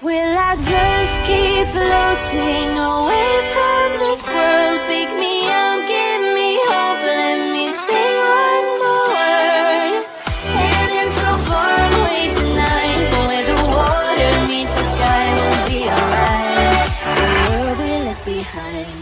Will I just keep floating away from this world? Pick me up, give me hope, let me say one more word. Heading so far away tonight, but where the water meets the sky will be alright. The world we left behind.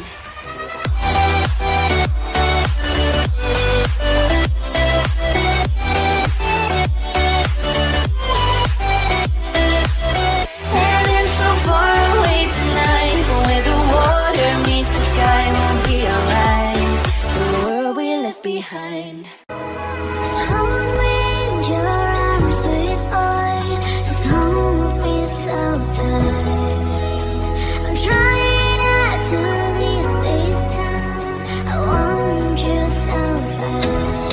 Heading so far away tonight, but where the water meets the sky won't be alright. The world we left behind. Just hold me in your arms, sweet boy. Just hold me so tight. I'm trying not to leave this town. I want you so bad.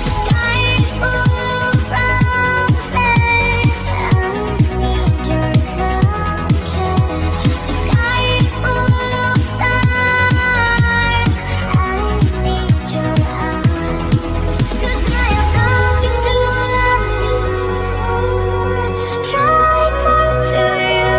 The sky is full of roses. I need your touches. The sky is full of stars. I need your eyes. 'Cause I am talking to love you. Try talk to you.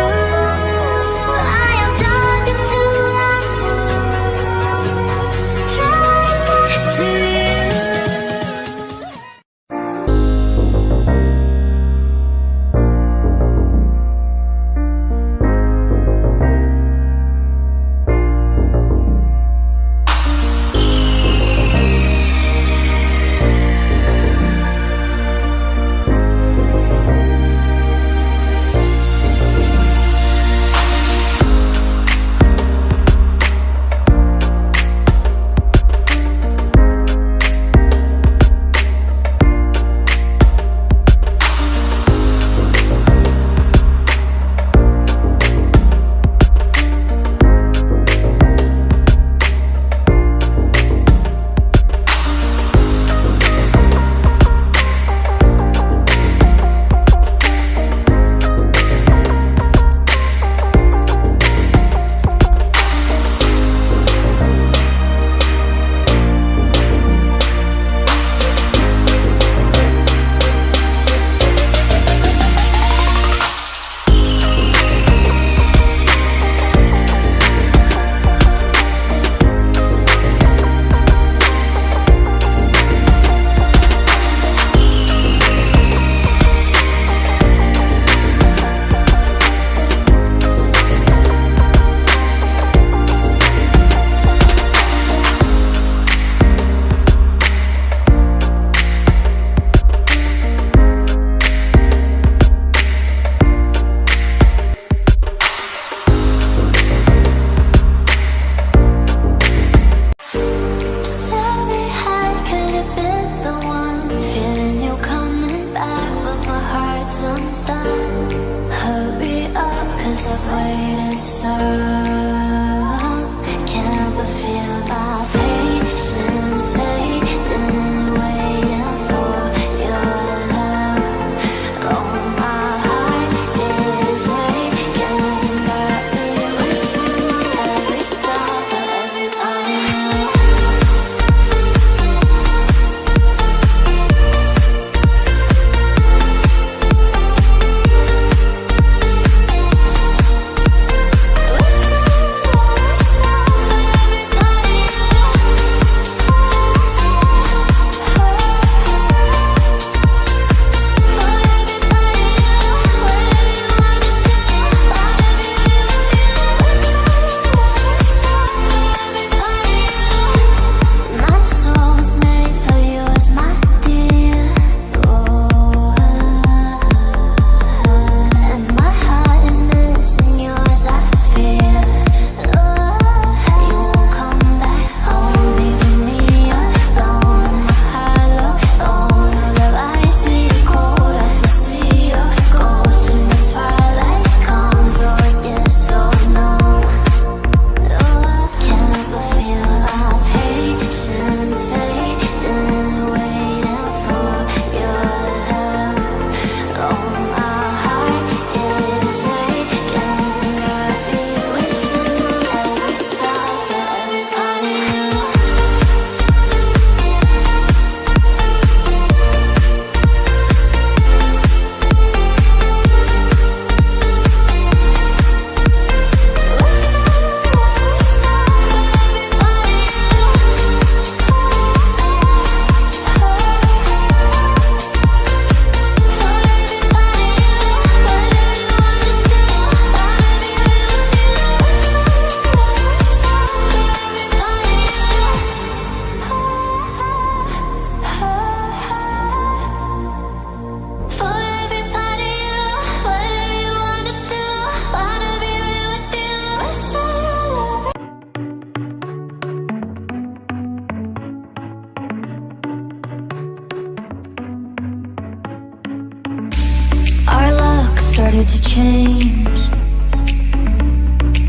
started to change.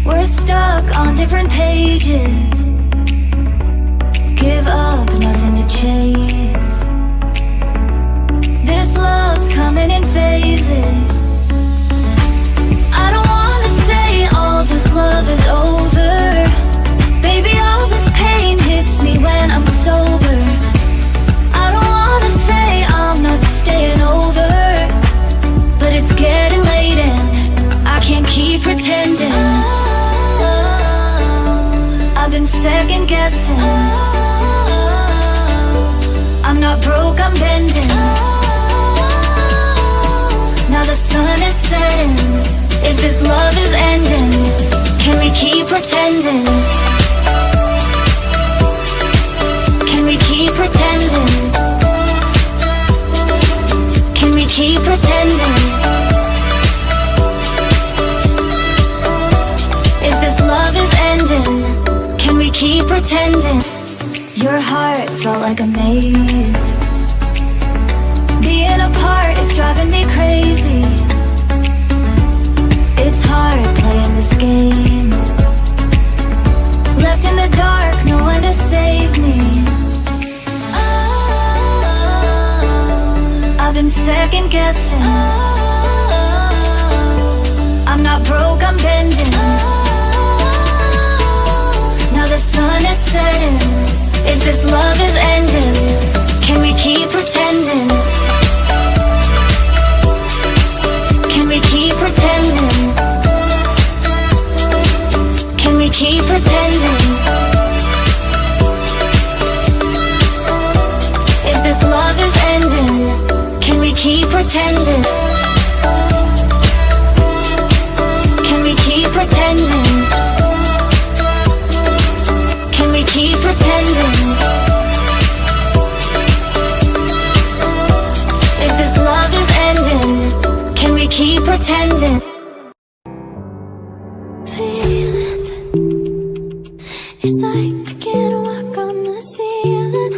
We're stuck on different pages. Give up, nothing to chase. This love's coming in phases. I don't wanna say all this love is over. Baby, all this pain hits me when I'm sober. I don't wanna say I'm not staying over, but it's getting late and I can't keep pretending. I've been second guessing. I'm not broke, I'm bending. Now the sun is setting. If this love is ending, can we keep pretending? Can we keep pretending? Can we keep pretending? If this love is ending, can we keep pretending? Your heart felt like a maze. Being apart is driving me crazy. It's hard playing this game. Left in the dark, no one to save me. I've been second guessing. I'm not broke, I'm bending. Now the sun is setting. If this love is ending, can we keep pretending? Can we keep pretending? Can we keep pretending? If this love is ending, can we keep pretending? Can we keep pretending? Can we keep pretending? If this love is ending, can we keep pretending? Feelings, it's like I can't walk on the ceiling.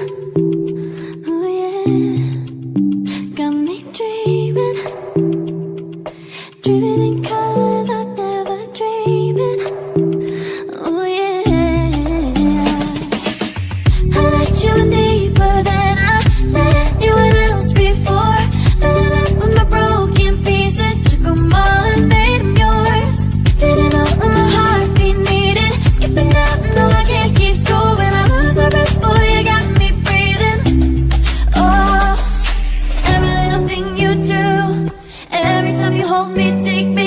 Oh yeah, got me dreaming, dreaming in colors I never dreamed in. Oh yeah, I let you in deeper than I let anyone else before. Fell in love with my broken pieces, took them all and made them yours. Didn't know what my heartbeat needed, skipping out, no I can't keep score. When I lose my breath, boy, you got me breathing. Oh, every little thing you do, every time you hold me, take me